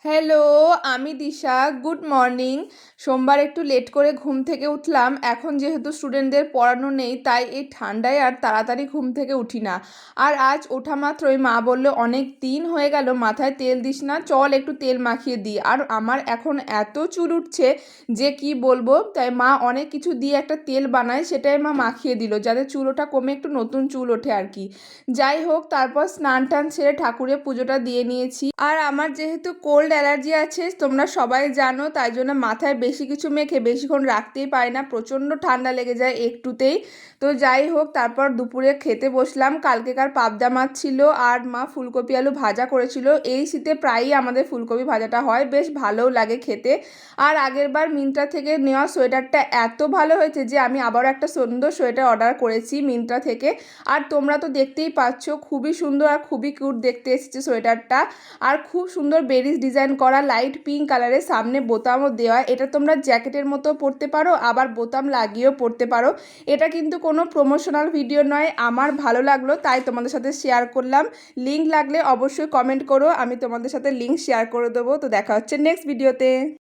Hello, আমি দিশা। Good morning. সোমবার একটু লেট করে ঘুম থেকে উঠলাম। এখন যেহেতু স্টুডেন্টদের পড়ানো নেই, তাই এই ঠান্ডায় আর তাড়াতাড়ি ঘুম থেকে উঠি না। আর আজ ওঠা মাত্রই মা বলল, অনেক দিন হয়ে গেল মাথায় তেল দিস না, চল একটু তেল মাখিয়ে দিই। আর আমার এখন এত চুল উঠছে যে কি বলবো। তাই মা অনেক কিছু দিয়ে একটা তেল বানায়, সেটাই মা মাখিয়ে দিল যাতে চুল ওঠা কমে একটু নতুন চুল ওঠে আর কি। যাই হোক, তারপর স্নান টান ছেড়ে ঠাকুরের পুজোটা দিয়ে নিয়েছি। আর আমার যেহেতু কোল্ড অ্যালার্জি আছে, তোমরা সবাই জানো, তাই জন্য মাথায় বেশি কিছু মেখে বেশিক্ষণ রাখতেই পারি না, প্রচণ্ড ঠান্ডা লেগে যায় একটুতেই। তো যাই হোক, তারপর দুপুরে খেতে বসলাম। কালকেকার পাবদা মাছ ছিল আর মা ফুলকপি আলু ভাজা করেছিল। এই শীতে প্রায়ই আমাদের ফুলকপি ভাজাটা হয়, বেশ ভালোও লাগে খেতে। আর আগেরবার মিন্ত্রা থেকে নেওয়া সোয়েটারটা এত ভালো হয়েছে যে আমি আবারও একটা সুন্দর সোয়েটার অর্ডার করেছি মিন্ত্রা থেকে। আর তোমরা তো দেখতেই পাচ্ছ, খুবই সুন্দর আর খুবই কিউট দেখতে এসেছে সোয়েটারটা। আর খুব সুন্দর বেরিজ ডিজাইন করা, লাইট পিঙ্ক কালারের, সামনে বোতামও দেওয়া। এটা তোমরা জ্যাকেটের মতো পরতে পারো, আবার বোতাম লাগিয়েও পরতে পারো। এটা কিন্তু কোনো প্রমোশনাল ভিডিও নয়, আমার ভালো লাগলো তাই তোমাদের সাথে শেয়ার করলাম। লিঙ্ক লাগলে অবশ্যই কমেন্ট করো, আমি তোমাদের সাথে লিঙ্ক শেয়ার করে দেবো। তো দেখা হচ্ছে নেক্সট ভিডিওতে।